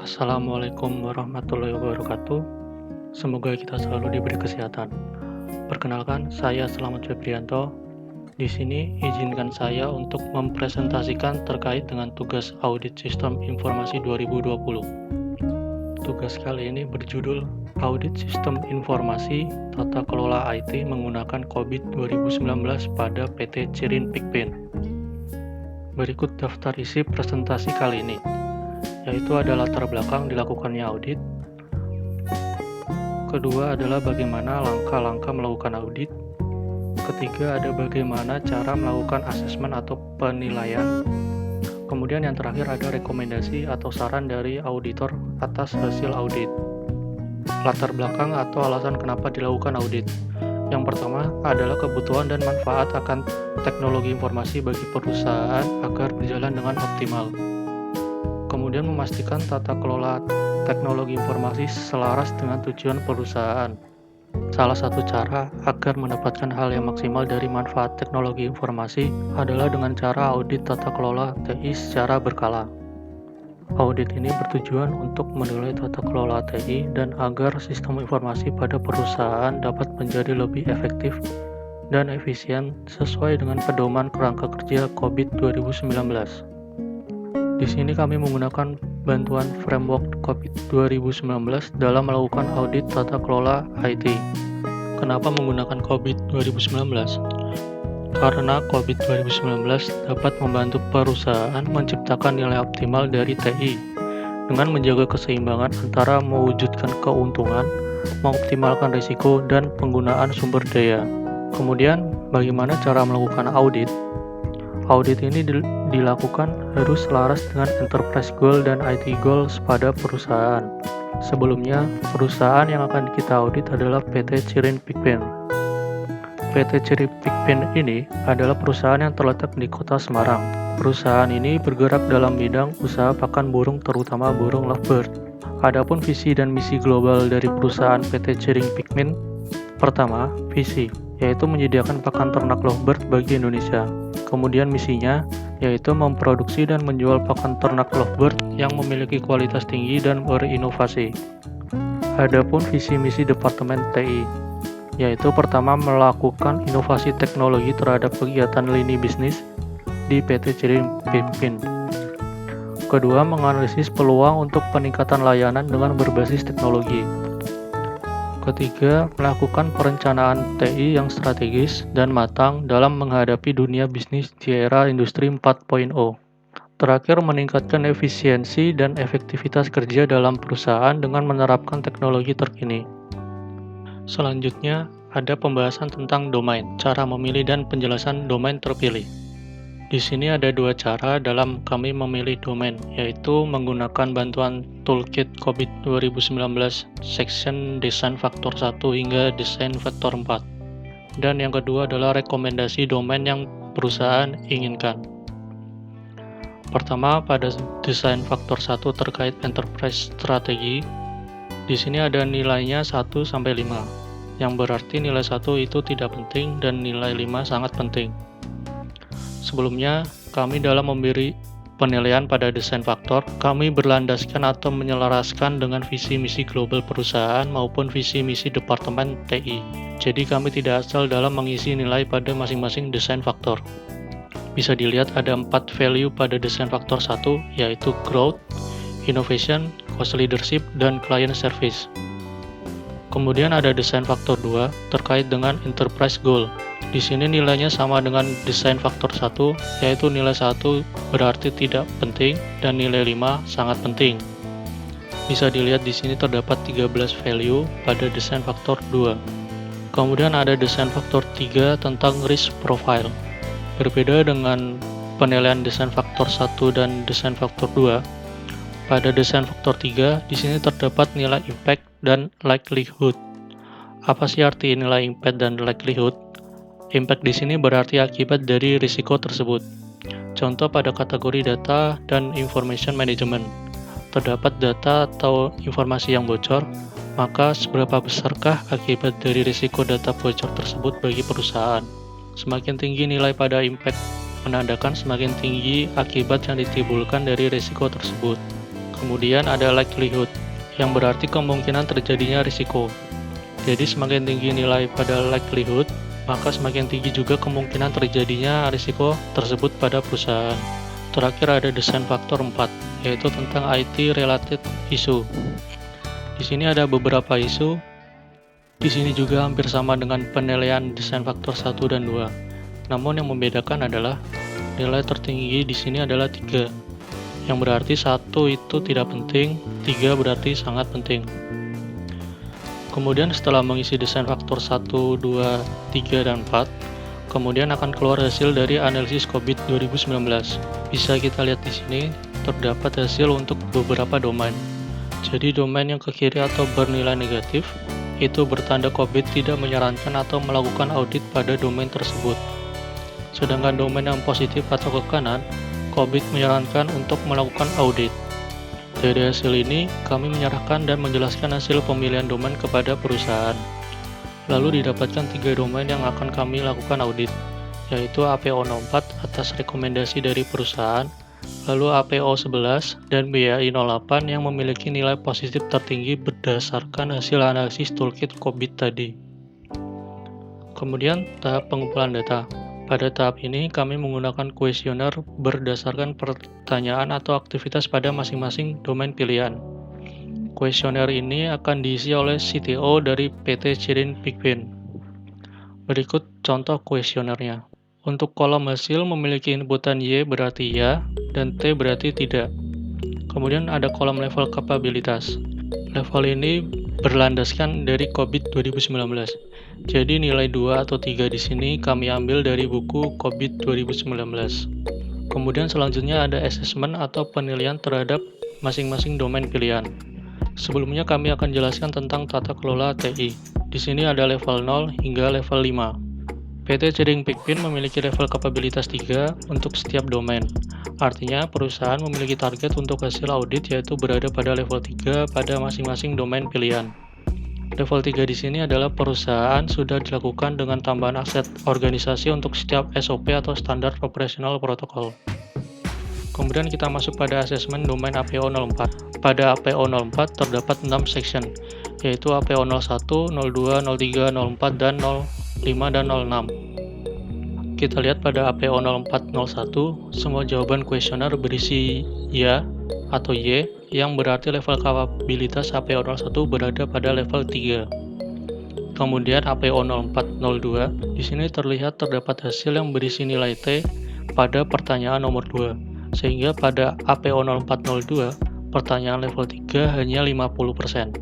Assalamualaikum warahmatullahi wabarakatuh. Semoga kita selalu diberi kesehatan. Perkenalkan, saya Slamet Febrianto. Di sini izinkan saya untuk mempresentasikan terkait dengan tugas audit sistem informasi 2020. Tugas kali ini berjudul Audit Sistem Informasi Tata Kelola IT menggunakan COVID 2019 pada PT Cirin Pikpin. Berikut daftar isi presentasi kali ini, yaitu ada latar belakang dilakukannya audit. Kedua adalah bagaimana langkah-langkah melakukan audit. Ketiga ada bagaimana cara melakukan asesmen atau penilaian. Kemudian yang terakhir ada rekomendasi atau saran dari auditor atas hasil audit. Latar belakang atau alasan kenapa dilakukan audit. Yang pertama adalah kebutuhan dan manfaat akan teknologi informasi bagi perusahaan agar berjalan dengan optimal. Kemudian memastikan tata kelola teknologi informasi selaras dengan tujuan perusahaan. Salah satu cara agar mendapatkan hal yang maksimal dari manfaat teknologi informasi adalah dengan cara audit tata kelola TI secara berkala. Audit ini bertujuan untuk menilai tata kelola TI dan agar sistem informasi pada perusahaan dapat menjadi lebih efektif dan efisien sesuai dengan pedoman kerangka kerja COVID 2019. Di sini kami menggunakan bantuan framework COVID 2019 dalam melakukan audit tata kelola IT. Kenapa menggunakan COVID 2019? Karena COVID 2019 dapat membantu perusahaan menciptakan nilai optimal dari TI dengan menjaga keseimbangan antara mewujudkan keuntungan, mengoptimalkan risiko, dan penggunaan sumber daya. Kemudian, bagaimana cara melakukan audit? Audit ini dilakukan harus selaras dengan enterprise goal dan IT goals pada perusahaan. Sebelumnya, perusahaan yang akan kita audit adalah PT Cirin Pikpin. PT Cirin Pikpin ini adalah perusahaan yang terletak di Kota Semarang. Perusahaan ini bergerak dalam bidang usaha pakan burung, terutama burung lovebird. Adapun visi dan misi global dari perusahaan PT Cirin Pikpin, pertama, visi, yaitu menyediakan pakan ternak lovebird bagi Indonesia. Kemudian misinya, yaitu memproduksi dan menjual pakan ternak lovebird yang memiliki kualitas tinggi dan berinovasi. Adapun visi misi Departemen TI, yaitu pertama melakukan inovasi teknologi terhadap kegiatan lini bisnis di PT Cirin Pikpin. Kedua, menganalisis peluang untuk peningkatan layanan dengan berbasis teknologi. Ketiga, melakukan perencanaan TI yang strategis dan matang dalam menghadapi dunia bisnis di era industri 4.0. Terakhir, meningkatkan efisiensi dan efektivitas kerja dalam perusahaan dengan menerapkan teknologi terkini. Selanjutnya, ada pembahasan tentang domain, cara memilih dan penjelasan domain terpilih. Di sini ada dua cara dalam kami memilih domain, yaitu menggunakan bantuan toolkit COVID 2019 section desain faktor 1 hingga desain faktor 4. Dan yang kedua adalah rekomendasi domain yang perusahaan inginkan. Pertama, pada desain faktor 1 terkait enterprise strategi, di sini ada nilainya 1 sampai 5, yang berarti nilai 1 itu tidak penting dan nilai 5 sangat penting. Sebelumnya, kami dalam memberi penilaian pada desain faktor, kami berlandaskan atau menyelaraskan dengan visi misi global perusahaan maupun visi misi Departemen TI. Jadi kami tidak asal dalam mengisi nilai pada masing-masing desain faktor. Bisa dilihat ada 4 value pada desain faktor 1, yaitu growth, innovation, cost leadership, dan client service. Kemudian ada desain faktor 2 terkait dengan enterprise goal. Di sini nilainya sama dengan desain faktor 1, yaitu nilai 1 berarti tidak penting dan nilai 5 sangat penting. Bisa dilihat di sini terdapat 13 value pada desain faktor 2. Kemudian ada desain faktor 3 tentang risk profile. Berbeda dengan penilaian desain faktor 1 dan desain faktor 2, pada desain faktor 3 di sini terdapat nilai impact dan likelihood. Apa sih arti nilai impact dan likelihood? Impact di sini berarti akibat dari risiko tersebut. Contoh pada kategori data dan information management. Terdapat data atau informasi yang bocor, maka seberapa besarkah akibat dari risiko data bocor tersebut bagi perusahaan? Semakin tinggi nilai pada impact, menandakan semakin tinggi akibat yang ditimbulkan dari risiko tersebut. Kemudian ada likelihood, yang berarti kemungkinan terjadinya risiko. Jadi semakin tinggi nilai pada likelihood, maka semakin tinggi juga kemungkinan terjadinya risiko tersebut pada perusahaan. Terakhir ada desain faktor 4, yaitu tentang IT related issue. Di sini ada beberapa isu. Di sini juga hampir sama dengan penilaian desain faktor 1 dan 2. Namun yang membedakan adalah nilai tertinggi di sini adalah 3. Yang berarti 1 itu tidak penting, 3 berarti sangat penting. Kemudian setelah mengisi desain faktor 1, 2, 3, dan 4, kemudian akan keluar hasil dari analisis COVID 2019. Bisa kita lihat di sini, terdapat hasil untuk beberapa domain. Jadi domain yang ke kiri atau bernilai negatif, itu bertanda COVID tidak menyarankan atau melakukan audit pada domain tersebut. Sedangkan domain yang positif atau ke kanan, COVID menyarankan untuk melakukan audit. Dari hasil ini, kami menyerahkan dan menjelaskan hasil pemilihan domain kepada perusahaan. Lalu didapatkan 3 domain yang akan kami lakukan audit, yaitu APO04 atas rekomendasi dari perusahaan, lalu APO11 dan BAI08 yang memiliki nilai positif tertinggi berdasarkan hasil analisis toolkit COVID tadi. Kemudian tahap pengumpulan data. Pada tahap ini, kami menggunakan kuesioner berdasarkan pertanyaan atau aktivitas pada masing-masing domain pilihan. Kuesioner ini akan diisi oleh CTO dari PT Cirin Pikpin. Berikut contoh kuesionernya. Untuk kolom hasil memiliki inputan Y berarti ya, dan T berarti tidak. Kemudian ada kolom level kapabilitas. Level ini berlandaskan dari COVID 2019. Jadi nilai 2 atau 3 di sini kami ambil dari buku COVID 2019. Kemudian selanjutnya ada assessment atau penilaian terhadap masing-masing domain pilihan. Sebelumnya kami akan jelaskan tentang tata kelola TI. Di sini ada level 0 hingga level 5. PT Ciring Pikpin memiliki level kapabilitas 3 untuk setiap domain. Artinya, perusahaan memiliki target untuk hasil audit yaitu berada pada level 3 pada masing-masing domain pilihan. Level 3 di sini adalah perusahaan sudah dilakukan dengan tambahan aset organisasi untuk setiap SOP atau standar operational protocol. Kemudian kita masuk pada asesmen domain APO04. Pada APO04 terdapat 6 section, yaitu APO01, 02, 03, 04, dan 05 dan 06. Kita lihat pada APO0401, semua jawaban kuesioner berisi ya atau Y, yang berarti level kapabilitas APO01 berada pada level 3. Kemudian APO0402, di sini terlihat terdapat hasil yang berisi nilai T pada pertanyaan nomor 2, sehingga pada APO0402, pertanyaan level 3 hanya 50%.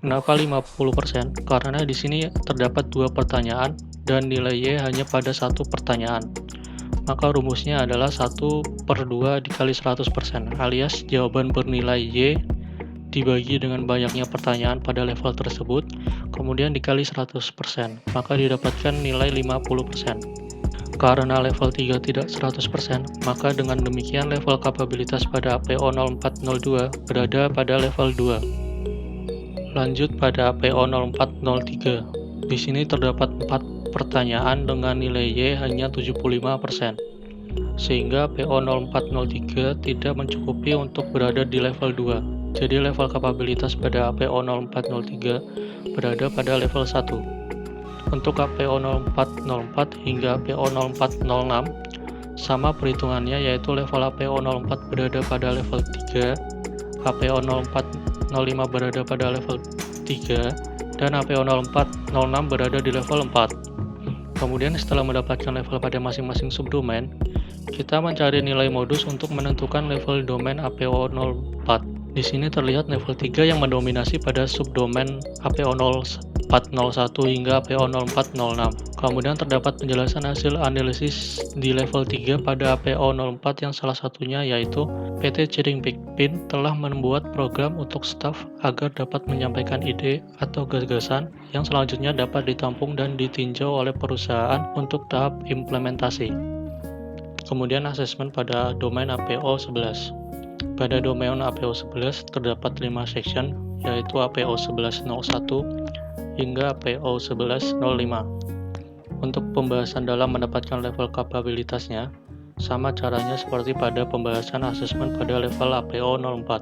Kenapa 50%? Karena di sini terdapat 2 pertanyaan dan nilai Y hanya pada 1 pertanyaan. Maka rumusnya adalah 1/2 dikali 100%, alias jawaban bernilai Y dibagi dengan banyaknya pertanyaan pada level tersebut, kemudian dikali 100%, maka didapatkan nilai 50%. Karena level 3 tidak 100%, maka dengan demikian level kapabilitas pada APO0402 berada pada level 2. Lanjut pada APO0403. Di sini terdapat 4 pertanyaan dengan nilai Y hanya 75%, sehingga APO0403 tidak mencukupi untuk berada di level 2. Jadi level kapabilitas pada APO0403 berada pada level 1. Untuk APO0404 hingga APO0406 sama perhitungannya, yaitu level APO04 berada pada level 3, APO0405 berada pada level 3, dan APO0406 berada di level 4. Kemudian setelah mendapatkan level pada masing-masing subdomain, kita mencari nilai modus untuk menentukan level domain APO04. Di sini terlihat level 3 yang mendominasi pada subdomain APO0401 hingga APO0406. Kemudian terdapat penjelasan hasil analisis di level 3 pada APO04 yang salah satunya yaitu PT Ciring Pikpin telah membuat program untuk staf agar dapat menyampaikan ide atau gagasan yang selanjutnya dapat ditampung dan ditinjau oleh perusahaan untuk tahap implementasi. Kemudian asesmen pada domain APO11. Pada domain APO11 terdapat 5 section, yaitu APO1101 hingga APO1105. Untuk pembahasan dalam mendapatkan level kapabilitasnya, sama caranya seperti pada pembahasan asesmen pada level APO04.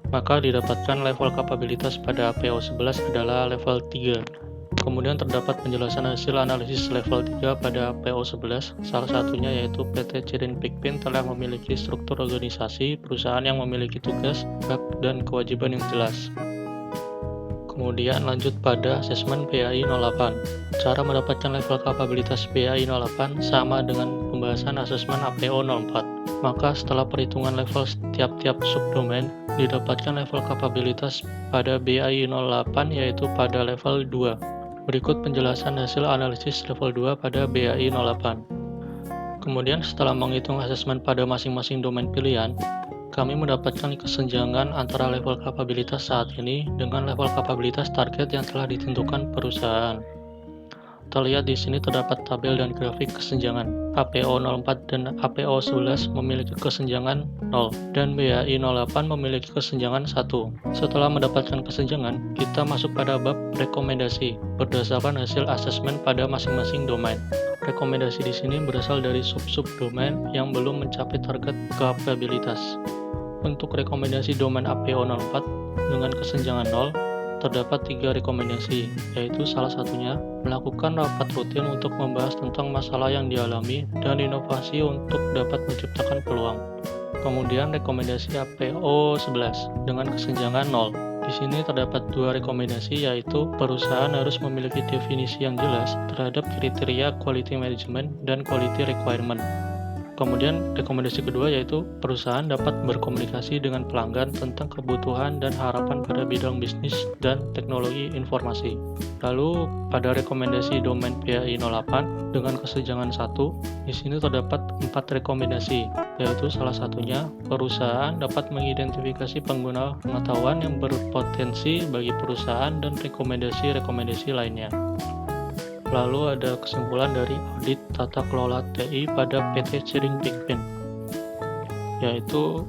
maka didapatkan level kapabilitas pada APO11 adalah level 3. Kemudian terdapat penjelasan hasil analisis level 3 pada APO11, salah satunya yaitu PT Cirin Pikpin telah memiliki struktur organisasi perusahaan yang memiliki tugas, hak, dan kewajiban yang jelas. Kemudian lanjut pada asesmen PAI 08. Cara mendapatkan level kapabilitas PAI 08 sama dengan pembahasan asesmen APO 04. Maka setelah perhitungan level tiap-tiap subdomain, didapatkan level kapabilitas pada BAI 08 yaitu pada level 2. Berikut penjelasan hasil analisis level 2 pada BAI 08. Kemudian setelah menghitung asesmen pada masing-masing domain pilihan, kami mendapatkan kesenjangan antara level kapabilitas saat ini dengan level kapabilitas target yang telah ditentukan perusahaan. Terlihat di sini terdapat tabel dan grafik kesenjangan. APO 04 dan APO 11 memiliki kesenjangan 0 dan BAI 08 memiliki kesenjangan 1. Setelah mendapatkan kesenjangan, kita masuk pada bab rekomendasi berdasarkan hasil asesmen pada masing-masing domain. Rekomendasi di sini berasal dari sub-sub domain yang belum mencapai target kapabilitas. Untuk rekomendasi domain APO 04 dengan kesenjangan 0, terdapat 3 rekomendasi, yaitu salah satunya melakukan rapat rutin untuk membahas tentang masalah yang dialami dan inovasi untuk dapat menciptakan peluang. Kemudian rekomendasi APO 11 dengan kesenjangan 0. Di sini terdapat 2 rekomendasi, yaitu perusahaan harus memiliki definisi yang jelas terhadap kriteria quality management dan quality requirement. Kemudian rekomendasi kedua yaitu perusahaan dapat berkomunikasi dengan pelanggan tentang kebutuhan dan harapan pada bidang bisnis dan teknologi informasi. Lalu pada rekomendasi domain PAI 08 dengan kesenjangan 1, di sini terdapat 4 rekomendasi, yaitu salah satunya perusahaan dapat mengidentifikasi pengguna pengetahuan yang berpotensi bagi perusahaan dan rekomendasi-rekomendasi lainnya. Lalu ada kesimpulan dari audit tata kelola TI pada PT Cirin Pikpin, yaitu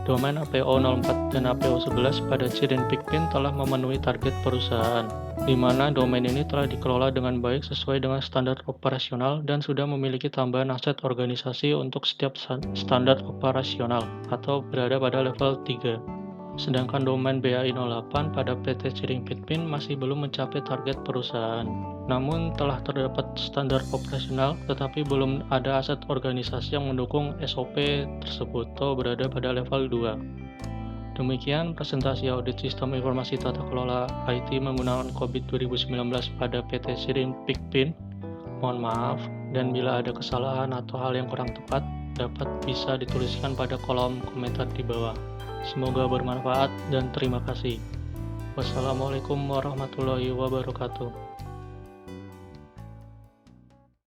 domain APO 04 dan APO 11 pada Cirin Pikpin telah memenuhi target perusahaan, di mana domain ini telah dikelola dengan baik sesuai dengan standar operasional dan sudah memiliki tambahan aset organisasi untuk setiap standar operasional atau berada pada level 3. Sedangkan domain BAI 08 pada PT Cirin Pikpin masih belum mencapai target perusahaan. Namun telah terdapat standar operasional tetapi belum ada aset organisasi yang mendukung SOP tersebut atau berada pada level 2. Demikian presentasi audit sistem informasi tata kelola IT menggunakan COVID 2019 pada PT Cirin Pikpin. Mohon maaf, dan bila ada kesalahan atau hal yang kurang tepat, dapat bisa dituliskan pada kolom komentar di bawah. Semoga bermanfaat dan terima kasih. Wassalamualaikum warahmatullahi wabarakatuh.